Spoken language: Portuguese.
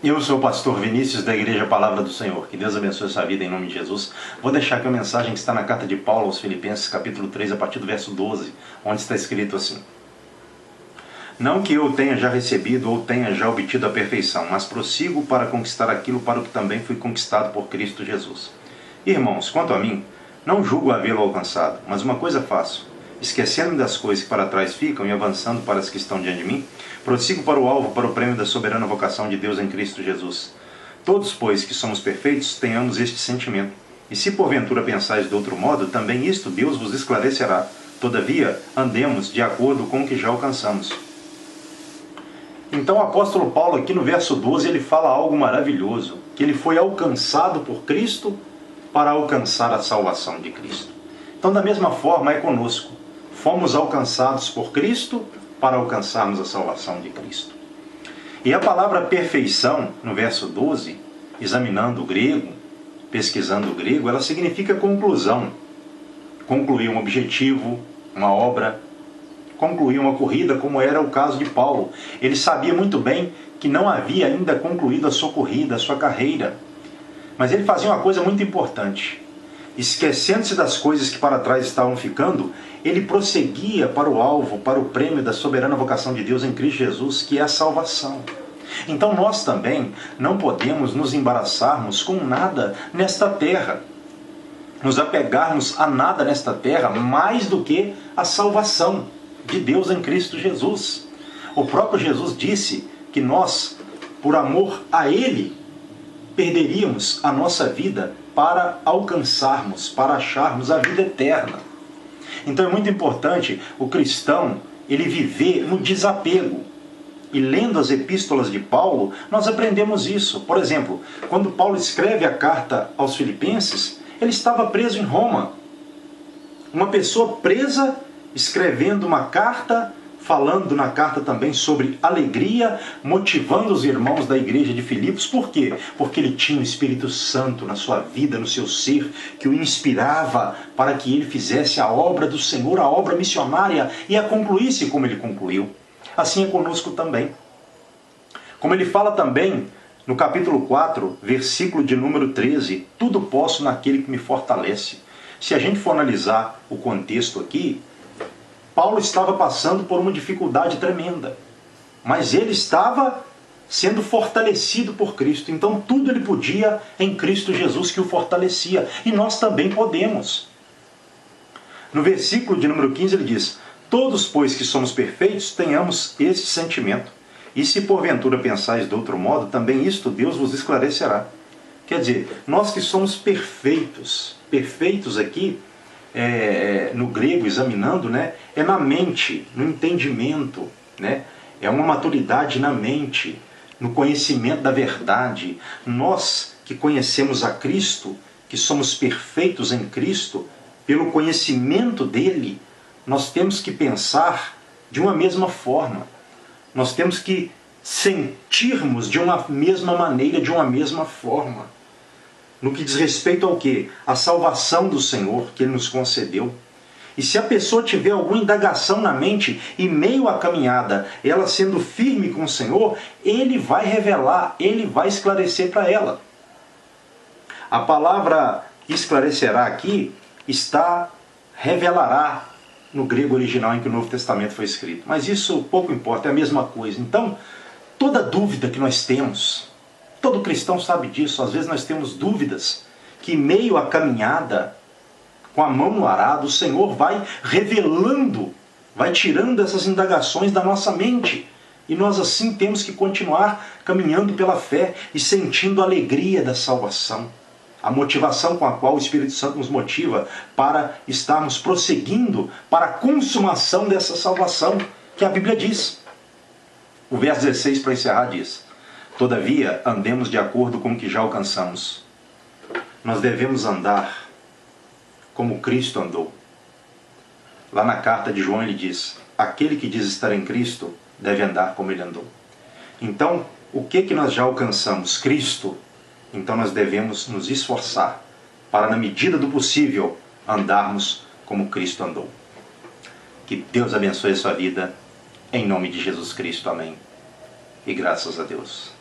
Eu sou o pastor Vinícius da Igreja Palavra do Senhor. Que Deus abençoe a sua vida em nome de Jesus. Vou deixar aqui uma mensagem que está na carta de Paulo aos Filipenses, capítulo 3, a partir do verso 12, onde está escrito assim: Não que eu tenha já recebido ou tenha já obtido a perfeição, mas prossigo para conquistar aquilo para o que também fui conquistado por Cristo Jesus. Irmãos, quanto a mim, não julgo havê-lo alcançado, mas uma coisa faço: esquecendo-me das coisas que para trás ficam e avançando para as que estão diante de mim, prossigo para o alvo, para o prêmio da soberana vocação de Deus em Cristo Jesus. Todos, pois, que somos perfeitos, tenhamos este sentimento. E se porventura pensais de outro modo, também isto Deus vos esclarecerá. Todavia, andemos de acordo com o que já alcançamos. Então o apóstolo Paulo aqui no verso 12, ele fala algo maravilhoso, que ele foi alcançado por Cristo para alcançar a salvação de Cristo. Então da mesma forma é conosco. Fomos alcançados por Cristo para alcançarmos a salvação de Cristo. E a palavra perfeição, no verso 12, examinando o grego, pesquisando o grego, ela significa conclusão. Concluir um objetivo, uma obra, concluir uma corrida, como era o caso de Paulo. Ele sabia muito bem que não havia ainda concluído a sua corrida, a sua carreira. Mas ele fazia uma coisa muito importante. Esquecendo-se das coisas que para trás estavam ficando, ele prosseguia para o alvo, para o prêmio da soberana vocação de Deus em Cristo Jesus, que é a salvação. Então nós também não podemos nos embaraçarmos com nada nesta terra, nos apegarmos a nada nesta terra mais do que a salvação de Deus em Cristo Jesus. O próprio Jesus disse que nós, por amor a Ele, perderíamos a nossa vida para alcançarmos, para acharmos a vida eterna. Então é muito importante o cristão ele viver no desapego. E lendo as epístolas de Paulo, nós aprendemos isso. Por exemplo, quando Paulo escreve a carta aos Filipenses, ele estava preso em Roma. Uma pessoa presa, escrevendo uma carta, falando na carta também sobre alegria, motivando os irmãos da igreja de Filipos. Por quê? Porque ele tinha o Espírito Santo na sua vida, no seu ser, que o inspirava para que ele fizesse a obra do Senhor, a obra missionária, e a concluísse como ele concluiu. Assim é conosco também. Como ele fala também no capítulo 4, versículo de número 13, tudo posso naquele que me fortalece. Se a gente for analisar o contexto aqui, Paulo estava passando por uma dificuldade tremenda, mas ele estava sendo fortalecido por Cristo. Então tudo ele podia em Cristo Jesus que o fortalecia. E nós também podemos. No versículo de número 15 ele diz: Todos, pois, que somos perfeitos, tenhamos este sentimento. E se porventura pensais de outro modo, também isto Deus vos esclarecerá. Quer dizer, nós que somos perfeitos, perfeitos aqui, no grego, examinando, é na mente, no entendimento, é uma maturidade na mente, no conhecimento da verdade. Nós que conhecemos a Cristo, que somos perfeitos em Cristo, pelo conhecimento dele, nós temos que pensar de uma mesma forma, nós temos que sentirmos de uma mesma maneira, de uma mesma forma. No que diz respeito ao quê? A salvação do Senhor que Ele nos concedeu. E se a pessoa tiver alguma indagação na mente, em meio à caminhada, ela sendo firme com o Senhor, Ele vai revelar, Ele vai esclarecer para ela. A palavra esclarecerá aqui está revelará no grego original em que o Novo Testamento foi escrito. Mas isso pouco importa, é a mesma coisa. Então, toda dúvida que nós temos, todo cristão sabe disso, às vezes nós temos dúvidas, que em meio à caminhada, com a mão no arado, o Senhor vai revelando, vai tirando essas indagações da nossa mente. E nós assim temos que continuar caminhando pela fé e sentindo a alegria da salvação. A motivação com a qual o Espírito Santo nos motiva para estarmos prosseguindo para a consumação dessa salvação que a Bíblia diz. O verso 16, para encerrar, diz: Todavia, andemos de acordo com o que já alcançamos. Nós devemos andar como Cristo andou. Lá na carta de João ele diz: aquele que diz estar em Cristo deve andar como ele andou. Então, o que nós já alcançamos? Cristo. Então nós devemos nos esforçar para, na medida do possível, andarmos como Cristo andou. Que Deus abençoe a sua vida, em nome de Jesus Cristo. Amém. E graças a Deus.